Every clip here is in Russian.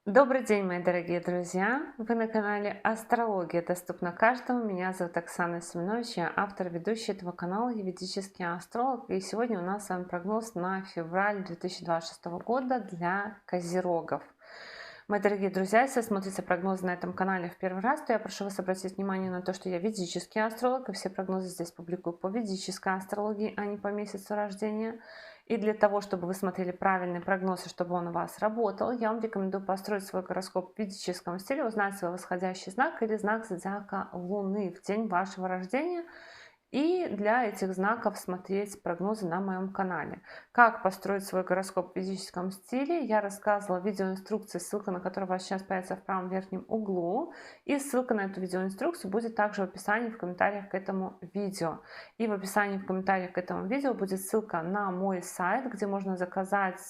Добрый день, мои дорогие друзья! Вы на канале Астрология доступна каждому. Меня зовут Оксана Семенович, я автор, ведущий этого канала Юридический астролог. И сегодня у нас с вами прогноз на февраль 2026 года для козерогов. Мои дорогие друзья, если смотрите прогнозы на этом канале в первый раз, то я прошу вас обратить внимание на то, что я ведический астролог, и все прогнозы здесь публикую по ведической астрологии, а не по месяцу рождения. И для того, чтобы вы смотрели правильный прогноз и чтобы он у вас работал, я вам рекомендую построить свой гороскоп в ведическом стиле, узнать свой восходящий знак или знак зодиака Луны в день вашего рождения. И для этих знаков смотреть прогнозы на моем канале. Как построить свой гороскоп в физическом стиле, я рассказывала в видеоинструкции, ссылка на которую у вас сейчас появится в правом верхнем углу. И ссылка на эту видеоинструкцию будет также в описании, в комментариях к этому видео. И в описании, в комментариях к этому видео будет ссылка на мой сайт, где можно заказать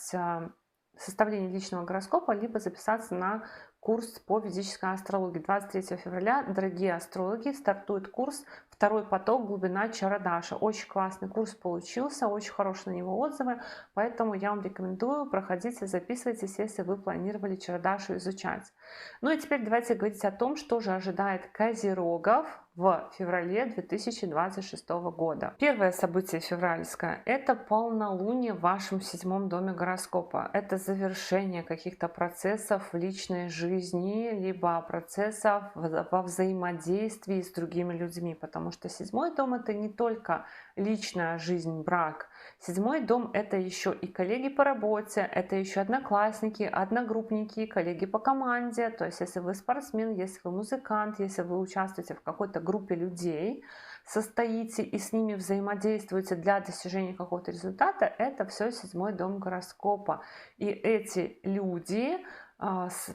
составление личного гороскопа, либо записаться на курс по ведической астрологии. 23 февраля, дорогие астрологи, стартует курс «Второй поток. Глубина Чарадаша». Очень классный курс получился, очень хорошие на него отзывы, поэтому я вам рекомендую, проходите, записывайтесь, если вы планировали Чарадашу изучать. Ну и теперь давайте говорить о том, что же ожидает козерогов в феврале 2026 года. Первое событие февральское – это полнолуние в вашем седьмом доме гороскопа. Это завершение каких-то процессов в личной жизни, либо процессов во взаимодействии с другими людьми, потому что седьмой дом – это не только личная жизнь, брак. Седьмой дом – это еще и коллеги по работе, это еще одноклассники, одногруппники, коллеги по команде. То есть, если вы спортсмен, если вы музыкант, если вы участвуете в какой-то группе людей, состоите и с ними взаимодействуете для достижения какого-то результата, это все седьмой дом гороскопа. И эти люди,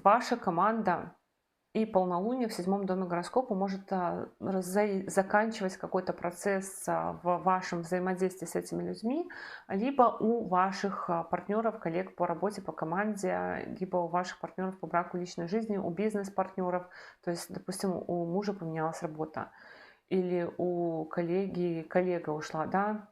ваша команда, и полнолуние в седьмом доме гороскопа может заканчивать какой-то процесс в вашем взаимодействии с этими людьми, либо у ваших партнеров, коллег по работе, по команде, либо у ваших партнеров по браку, личной жизни, у бизнес-партнеров. То есть, допустим, у мужа поменялась работа, или у коллеги коллега ушла, да.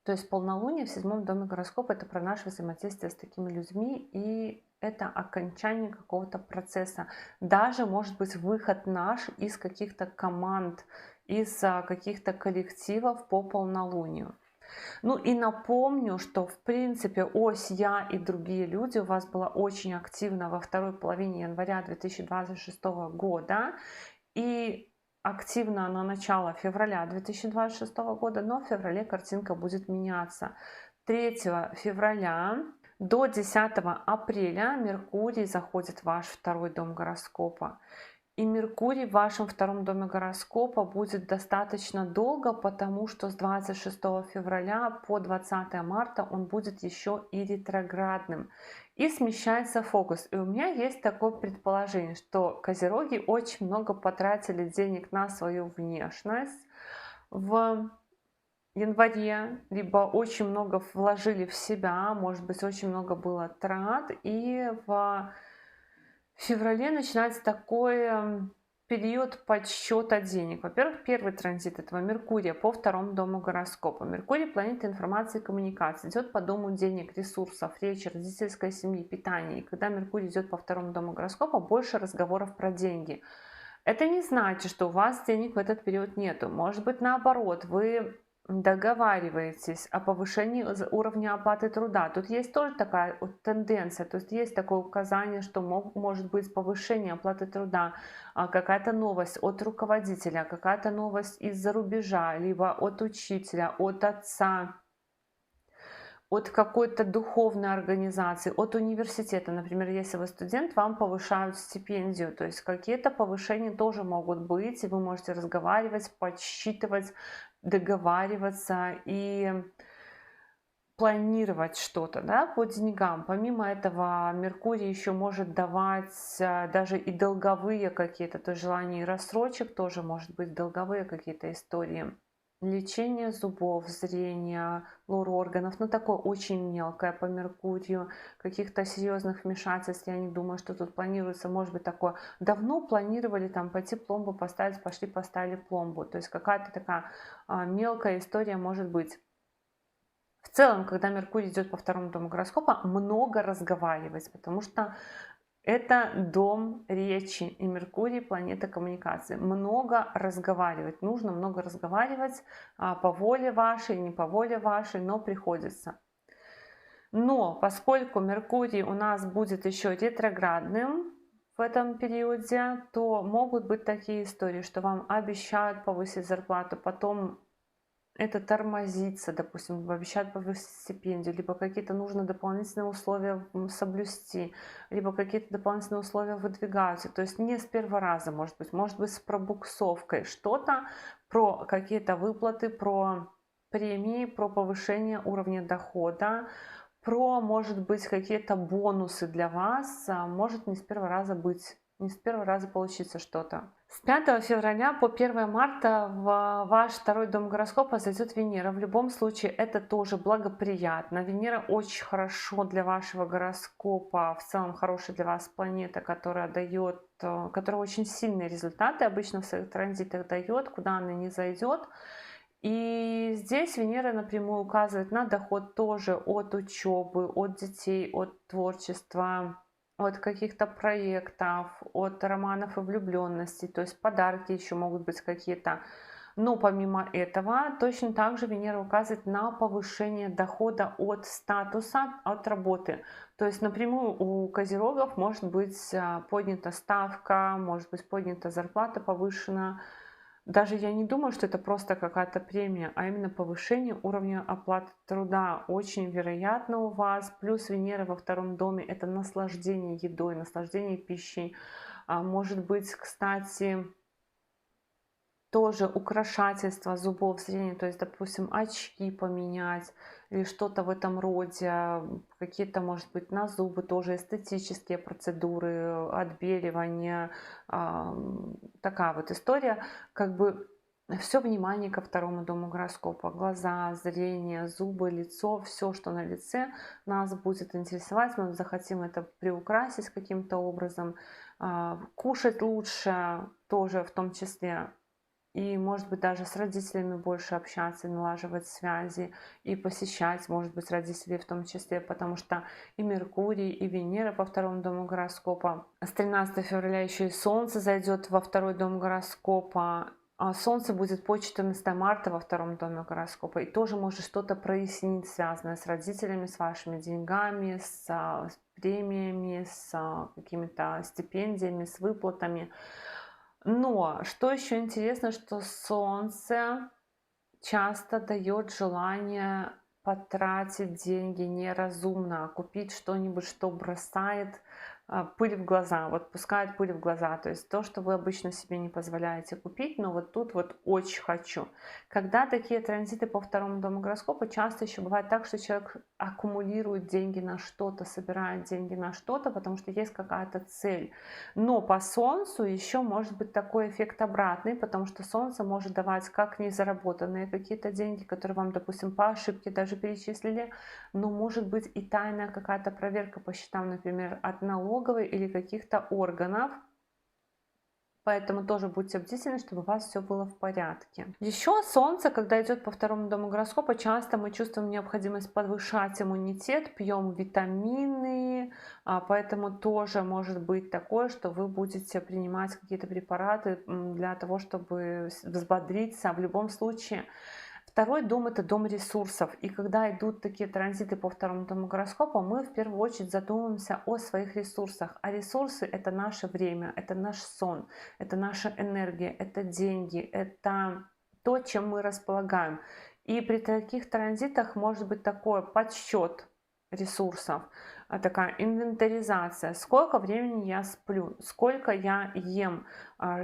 То есть полнолуние в седьмом доме гороскопа – это про наше взаимодействие с такими людьми, и это окончание какого-то процесса. Даже, может быть, выход наш из каких-то команд, из каких-то коллективов по полнолунию. Ну и напомню, что в принципе ось «Я» и другие люди у вас была очень активна во второй половине января 2026 года. И активно на начало февраля 2026 года, но в феврале картинка будет меняться. 3 февраля до 10 апреля Меркурий заходит в ваш второй дом гороскопа. И Меркурий в вашем втором доме гороскопа будет достаточно долго, потому что с 26 февраля по 20 марта он будет еще и ретроградным. И смещается фокус. И у меня есть такое предположение, что козероги очень много потратили денег на свою внешность в январе, либо очень много вложили в себя, может быть, очень много было трат, и в феврале начинается такой период подсчета денег. Во-первых, первый транзит этого Меркурия по второму дому гороскопа. Меркурий – планета информации и коммуникации. Идет по дому денег, ресурсов, речи, родительской семьи, питания. И когда Меркурий идет по второму дому гороскопа, больше разговоров про деньги. Это не значит, что у вас денег в этот период нету. Может быть, наоборот, вы договариваетесь о повышении уровня оплаты труда. Тут есть тоже такая вот тенденция, то есть есть такое указание, что может быть повышение оплаты труда, какая-то новость от руководителя, какая-то новость из-за рубежа, либо от учителя, от отца, от какой-то духовной организации, от университета. Например, если вы студент, вам повышают стипендию. То есть какие-то повышения тоже могут быть, и вы можете разговаривать, подсчитывать, договариваться и планировать что-то, да, по деньгам. Помимо этого, Меркурий еще может давать даже и долговые какие-то, то есть желание рассрочек тоже может быть, долговые какие-то истории. Лечение зубов, зрения, лор органов, ну такое очень мелкое по Меркурию, каких-то серьезных вмешательств, я не думаю, что тут планируется, может быть такое. Давно планировали там пойти пломбу поставить, пошли поставили пломбу, то есть какая-то такая мелкая история может быть. В целом, когда Меркурий идет по второму дому гороскопа, много разговаривать, потому что Это дом речи, и Меркурий — планета коммуникации. Много разговаривать, нужно много разговаривать по воле вашей, не по воле вашей, но приходится. Но поскольку Меркурий у нас будет еще ретроградным в этом периоде, то могут быть такие истории, что вам обещают повысить зарплату, потом это тормозится, допустим, обещают повысить стипендию, либо какие-то нужно дополнительные условия соблюсти, либо какие-то дополнительные условия выдвигаются. То есть не с первого раза, может быть с пробуксовкой. Что-то про какие-то выплаты, про премии, про повышение уровня дохода, про, может быть, какие-то бонусы для вас, может не с первого раза быть, не с первого раза получится что-то. С 5 февраля по 1 марта в ваш второй дом гороскопа зайдет Венера. В любом случае это тоже благоприятно. Венера очень хорошо для вашего гороскопа, в целом хорошая для вас планета, которая дает, которая очень сильные результаты обычно в своих транзитах дает, куда она не зайдет. И здесь Венера напрямую указывает на доход тоже от учебы, от детей, от творчества, от каких-то проектов, от романов и влюбленностей. То есть подарки еще могут быть какие-то. Но помимо этого, точно так же Венера указывает на повышение дохода от статуса, от работы. То есть напрямую у козерогов может быть поднята ставка, может быть поднята зарплата, повышена. Даже я не думаю, что это просто какая-то премия, а именно повышение уровня оплаты труда. Очень вероятно у вас. Плюс Венера во втором доме — это наслаждение едой, наслаждение пищей. Может быть, кстати, тоже украшательство зубов, зрения, то есть, допустим, очки поменять или что-то в этом роде, какие-то, может быть, на зубы тоже эстетические процедуры, отбеливание, такая вот история, как бы все внимание ко второму дому гороскопа, глаза, зрение, зубы, лицо, все, что на лице нас будет интересовать, мы захотим это приукрасить каким-то образом, кушать лучше тоже в том числе. И, может быть, даже с родителями больше общаться, налаживать связи и посещать, может быть, родителей в том числе, потому что и Меркурий, и Венера по второму дому гороскопа. С 13 февраля еще и Солнце зайдет во второй дом гороскопа. А Солнце будет по 14 марта во втором доме гороскопа. И тоже может что-то прояснить, связанное с родителями, с вашими деньгами, с премиями, с какими-то стипендиями, с выплатами. Но что еще интересно, что Солнце часто дает желание потратить деньги неразумно, купить что-нибудь, что бросает пыль в глаза, вот пускает пыль в глаза, то есть то, что вы обычно себе не позволяете купить, но вот тут вот очень хочу. Когда такие транзиты по второму дому гороскопа, часто еще бывает так, что человек аккумулирует деньги на что-то, собирает деньги на что-то, потому что есть какая-то цель. Но по Солнцу еще может быть такой эффект обратный, потому что Солнце может давать как незаработанные какие-то деньги, которые вам, допустим, по ошибке даже перечислили, но может быть и тайная какая-то проверка по счетам, например, от налоговой или каких-то органов. Поэтому тоже будьте бдительны, чтобы у вас все было в порядке. Еще Солнце, когда идет по второму дому гороскопа, часто мы чувствуем необходимость повышать иммунитет, пьем витамины, поэтому тоже может быть такое, что вы будете принимать какие-то препараты для того, чтобы взбодриться. В любом случае, второй дом — это дом ресурсов. И когда идут такие транзиты по второму дому гороскопа, мы в первую очередь задумываемся о своих ресурсах. А ресурсы — это наше время, это наш сон, это наша энергия, это деньги, это то, чем мы располагаем. И при таких транзитах может быть такой подсчет ресурсов, такая инвентаризация. Сколько времени я сплю, сколько я ем,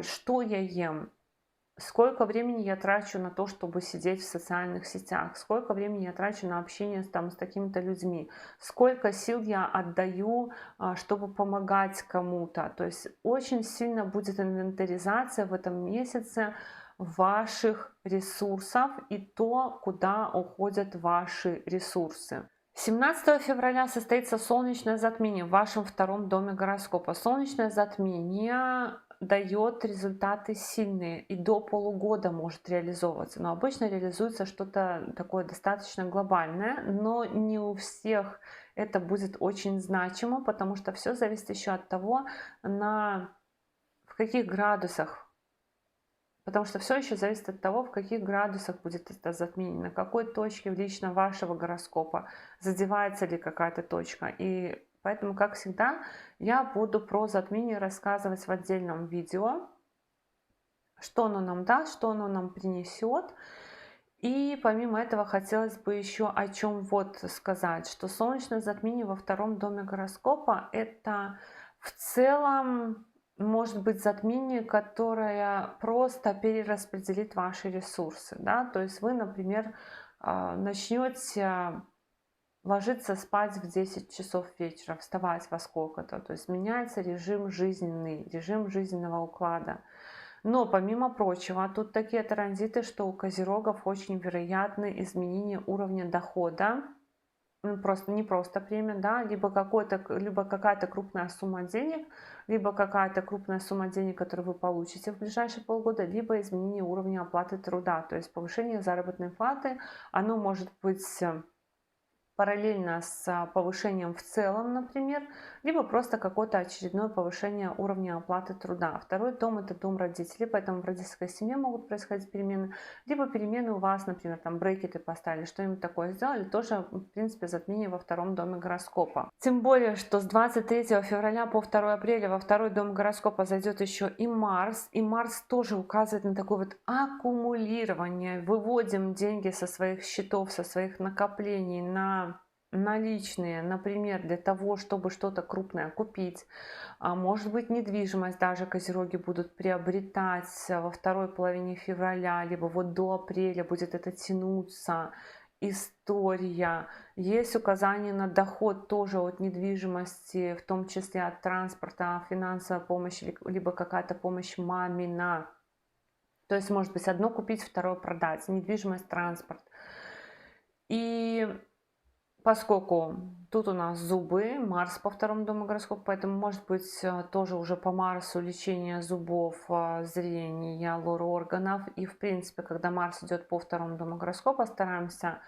что я ем. Сколько времени я трачу на то, чтобы сидеть в социальных сетях, сколько времени я трачу на общение с такими-то людьми, сколько сил я отдаю, чтобы помогать кому-то. То есть очень сильно будет инвентаризация в этом месяце ваших ресурсов и то, куда уходят ваши ресурсы. 17 февраля состоится солнечное затмение в вашем втором доме гороскопа. Солнечное затмение дает результаты сильные и до полугода может реализовываться. Но обычно реализуется что-то такое достаточно глобальное, но не у всех это будет очень значимо, потому что все зависит еще от того, в каких градусах. Потому что все еще зависит от того, в каких градусах будет это затмение, на какой точке лично вашего гороскопа, задевается ли какая-то точка. И поэтому, как всегда, я буду про затмение рассказывать в отдельном видео, что оно нам даст, что оно нам принесет. И помимо этого хотелось бы еще о чем вот сказать, что солнечное затмение во втором доме гороскопа — это в целом может быть затмение, которое просто перераспределит ваши ресурсы, да, то есть вы, например, начнете ложиться спать в 10 часов вечера, вставать во сколько-то, то есть меняется режим жизненный, режим жизненного уклада. Но помимо прочего, тут такие транзиты, что у козерогов очень вероятны изменения уровня дохода. Просто не просто премия, да, либо какая-то крупная сумма денег, либо какая-то крупная сумма денег, которую вы получите в ближайшие полгода, либо изменение уровня оплаты труда, то есть повышение заработной платы. Оно может быть параллельно с повышением в целом, например, либо просто какое-то очередное повышение уровня оплаты труда. Второй дом — это дом родителей, поэтому в родительской семье могут происходить перемены, либо перемены у вас, например, там брекеты поставили, что-нибудь такое сделали, тоже, в принципе, затмение во втором доме гороскопа. Тем более, что с 23 февраля по 2 апреля во второй дом гороскопа зайдет еще и Марс тоже указывает на такое вот аккумулирование, выводим деньги со своих счетов, со своих накоплений на наличные, например, для того, чтобы что-то крупное купить. А может быть, недвижимость даже козероги будут приобретать во второй половине февраля, либо вот до апреля будет это тянуться. История. Есть указание на доход тоже от недвижимости, в том числе от транспорта, финансовая помощь, либо какая-то помощь мамина. То есть, может быть, одно купить, второе продать. Недвижимость, транспорт. И поскольку тут у нас зубы, Марс по второму дому гороскопа, поэтому может быть тоже уже по Марсу лечение зубов, зрения, лор-органов. И в принципе, когда Марс идет по второму дому гороскопа, стараемся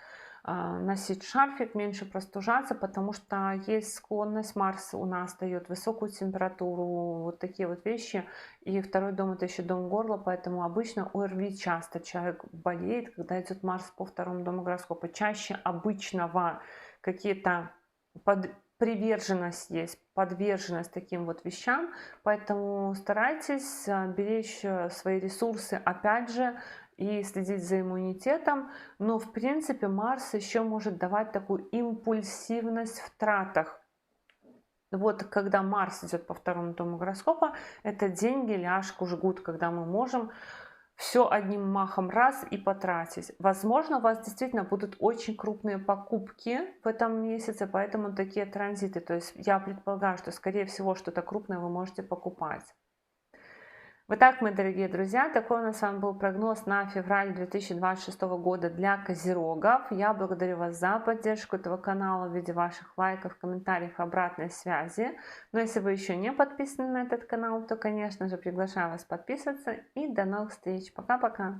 носить шарфик, меньше простужаться, потому что есть склонность, Марс у нас дает высокую температуру, вот такие вот вещи. И второй дом — это еще дом горла, поэтому обычно ОРВИ часто человек болеет, когда идет Марс по второму дому гороскопа. Чаще обычного какие-то приверженность есть, подверженность таким вот вещам, поэтому старайтесь беречь свои ресурсы, опять же, и следить за иммунитетом. Но в принципе Марс еще может давать такую импульсивность в тратах. Вот когда Марс идет по второму дому гороскопа, это деньги ляжку жгут, когда мы можем все одним махом раз и потратить. Возможно, у вас действительно будут очень крупные покупки в этом месяце, поэтому такие транзиты. То есть я предполагаю, что скорее всего что-то крупное вы можете покупать. Вот так, мои дорогие друзья, такой у нас с вами был прогноз на февраль 2026 года для козерогов. Я благодарю вас за поддержку этого канала в виде ваших лайков, комментариев, обратной связи. Но если вы еще не подписаны на этот канал, то, конечно же, приглашаю вас подписываться. И до новых встреч. Пока-пока.